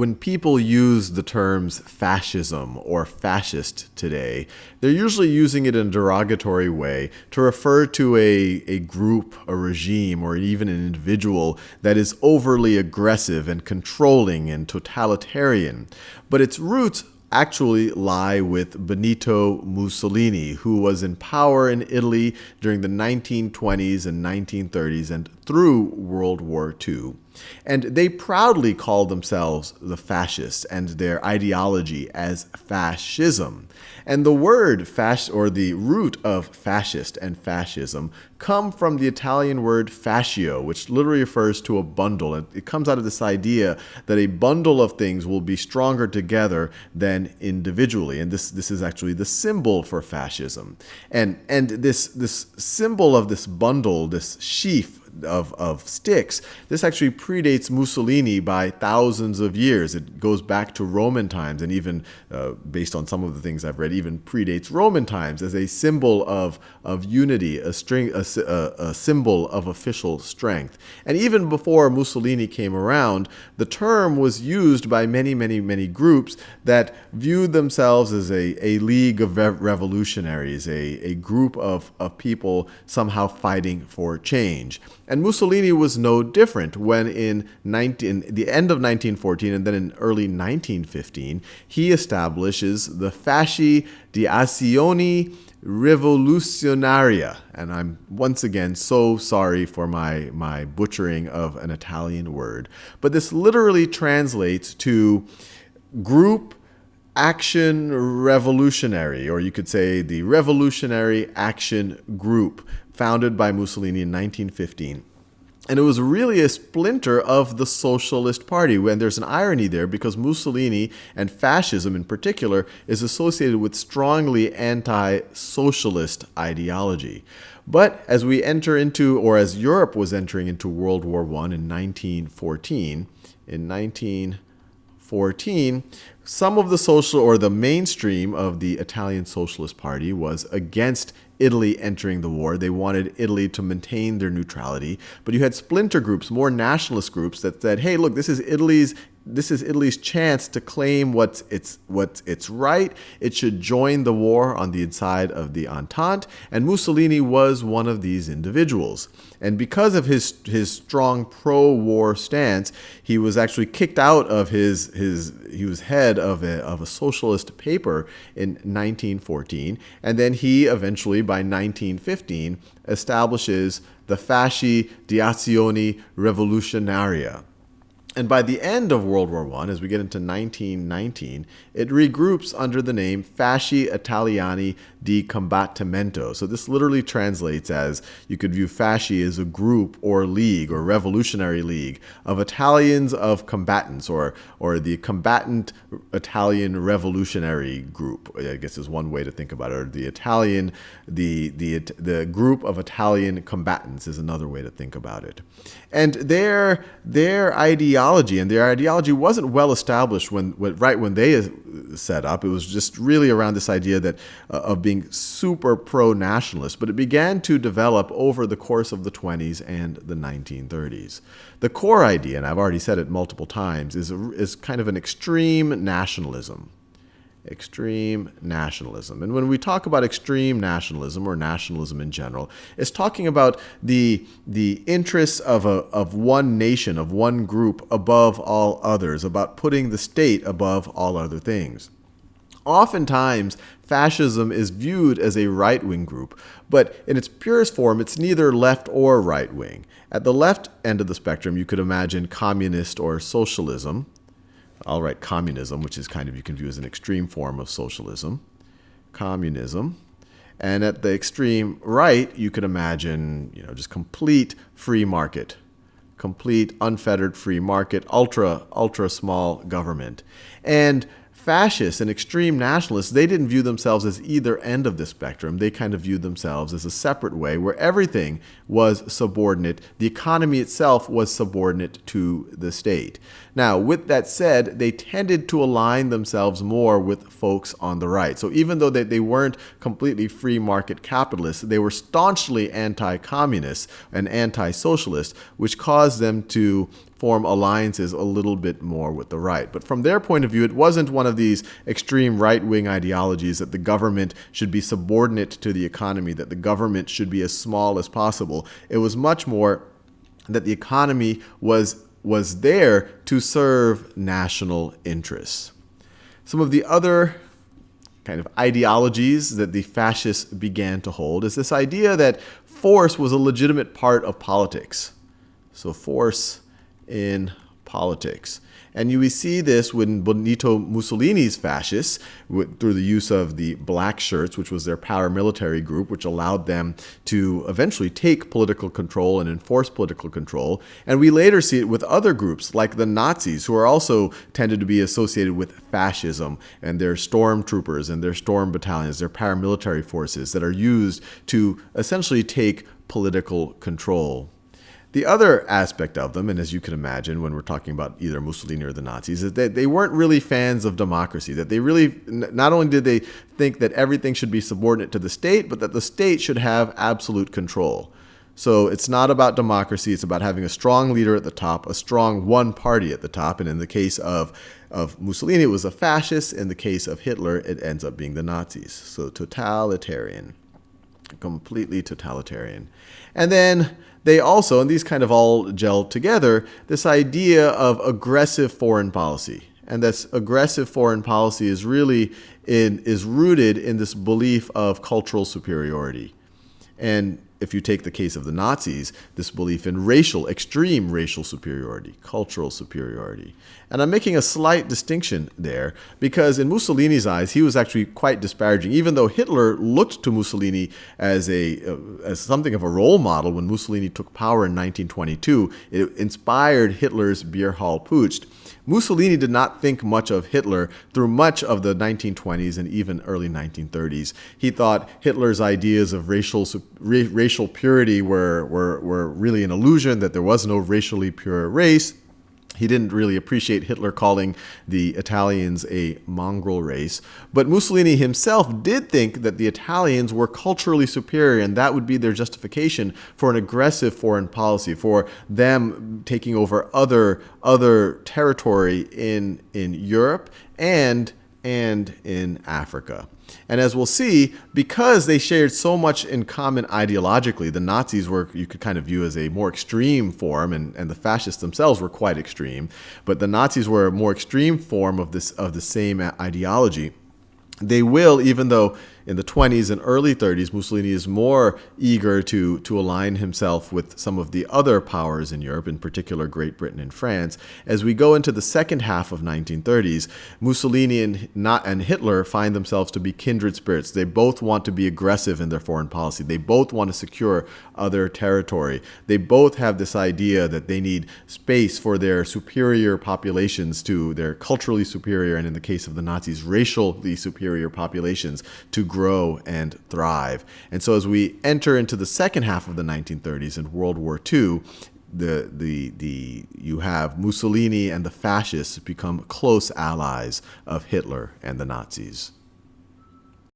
when people use the terms fascism or fascist today, they're usually using it in a derogatory way to refer to a group, a regime, or even an individual that is overly aggressive and controlling and totalitarian. But its roots actually lie with Benito Mussolini, who was in power in Italy during the 1920s and 1930s and through World War II. And they proudly called themselves the fascists and their ideology as fascism. And the word or the root of fascist and fascism come from the Italian word fascio, which literally refers to a bundle. It comes out of this idea that a bundle of things will be stronger together than individually. And this is actually the symbol for fascism. And this symbol of this bundle, this sheaf of sticks, this actually predates Mussolini by thousands of years. It goes back to Roman times, and even based on some of the things I've read, even predates Roman times as a symbol of unity, a symbol of official strength. And even before Mussolini came around, the term was used by many groups that viewed themselves as a league of revolutionaries, a group of people somehow fighting for change. And Mussolini was no different when in the end of 1914 and then in early 1915, he establishes the Fasci di Azione Rivoluzionaria. And I'm once again so sorry for my butchering of an Italian word. But this literally translates to Group Action Revolutionary, or you could say the Revolutionary Action Group, founded by Mussolini in 1915. And it was really a splinter of the Socialist Party. And there's an irony there because Mussolini, and fascism in particular, is associated with strongly anti-socialist ideology. But as we enter into, or as Europe was entering into World War I in 1914, some of the social, or the mainstream of the Italian Socialist Party was against Italy entering the war. They wanted Italy to maintain their neutrality. But you had splinter groups, more nationalist groups that said, hey, look, this is Italy's chance to claim what's its right. It should join the war on the inside of the Entente. And Mussolini was one of these individuals. And because of his strong pro-war stance, he was actually kicked out of he was head of a socialist paper in 1914. And then he eventually, by 1915, establishes the Fasci di Azione Rivoluzionaria. And by the end of World War I, as we get into 1919, it regroups under the name Fasci Italiani di Combattimento. So this literally translates as, you could view Fasci as a group or league or revolutionary league of Italians of combatants, or the combatant Italian revolutionary group, I guess is one way to think about it. Or the group of Italian combatants is another way to think about it. And their ideology wasn't well established when they set up. It was just really around this idea that of being super pro-nationalist, but it began to develop over the course of the 20s and the 1930s. The core idea, and I've already said it multiple times, is kind of an extreme nationalism. Extreme nationalism. And when we talk about extreme nationalism, or nationalism in general, it's talking about the interests of one nation, of one group above all others, about putting the state above all other things. Oftentimes, fascism is viewed as a right-wing group, but in its purest form, it's neither left or right-wing. At the left end of the spectrum, you could imagine communist or socialism. I'll write communism, which is kind of, you can view as an extreme form of socialism. Communism. And at the extreme right, you could imagine, just complete free market. Complete unfettered free market, ultra small government. And fascists and extreme nationalists, they didn't view themselves as either end of the spectrum. They kind of viewed themselves as a separate way where everything was subordinate. The economy itself was subordinate to the state. Now, with that said, they tended to align themselves more with folks on the right. So even though they weren't completely free market capitalists, they were staunchly anti-communist and anti-socialist, which caused them to form alliances a little bit more with the right. But from their point of view, it wasn't one of these extreme right-wing ideologies that the government should be subordinate to the economy, that the government should be as small as possible. It was much more that the economy was there to serve national interests. Some of the other kind of ideologies that the fascists began to hold is this idea that force was a legitimate part of politics. So force in politics. And we see this when Benito Mussolini's fascists, through the use of the black shirts, which was their paramilitary group, which allowed them to eventually take political control and enforce political control. And we later see it with other groups, like the Nazis, who are also tended to be associated with fascism, and their stormtroopers and their storm battalions, their paramilitary forces that are used to essentially take political control. The other aspect of them, and as you can imagine when we're talking about either Mussolini or the Nazis, is that they weren't really fans of democracy, that they really, not only did they think that everything should be subordinate to the state, but that the state should have absolute control. So it's not about democracy, it's about having a strong leader at the top, a strong one party at the top, and in the case of Mussolini, it was a fascist. In the case of Hitler, it ends up being the Nazis. So totalitarian, completely totalitarian. And then they also, and these kind of all gel together, this idea of aggressive foreign policy. And this aggressive foreign policy is really is rooted in this belief of cultural superiority. And if you take the case of the Nazis, this belief in extreme racial superiority, cultural superiority. And I'm making a slight distinction there because in Mussolini's eyes, he was actually quite disparaging. Even though Hitler looked to Mussolini as something of a role model when Mussolini took power in 1922, it inspired Hitler's Beer Hall Putsch. Mussolini did not think much of Hitler through much of the 1920s and even early 1930s. He thought Hitler's ideas of racial purity were really an illusion, that there was no racially pure race. He didn't really appreciate Hitler calling the Italians a mongrel race. But Mussolini himself did think that the Italians were culturally superior, and that would be their justification for an aggressive foreign policy, for them taking over other territory in Europe and in Africa. And as we'll see, because they shared so much in common ideologically, the Nazis were, you could kind of view as a more extreme form, and the fascists themselves were quite extreme. But the Nazis were a more extreme form of the same ideology. They will, even though in the 20s and early 30s, Mussolini is more eager to align himself with some of the other powers in Europe, in particular Great Britain and France. As we go into the second half of 1930s, Mussolini and Hitler find themselves to be kindred spirits. They both want to be aggressive in their foreign policy. They both want to secure other territory. They both have this idea that they need space for their superior populations, to their culturally superior, and in the case of the Nazis, racially superior populations, to grow and thrive. And so as we enter into the second half of the 1930s and World War II, you have Mussolini and the fascists become close allies of Hitler and the Nazis.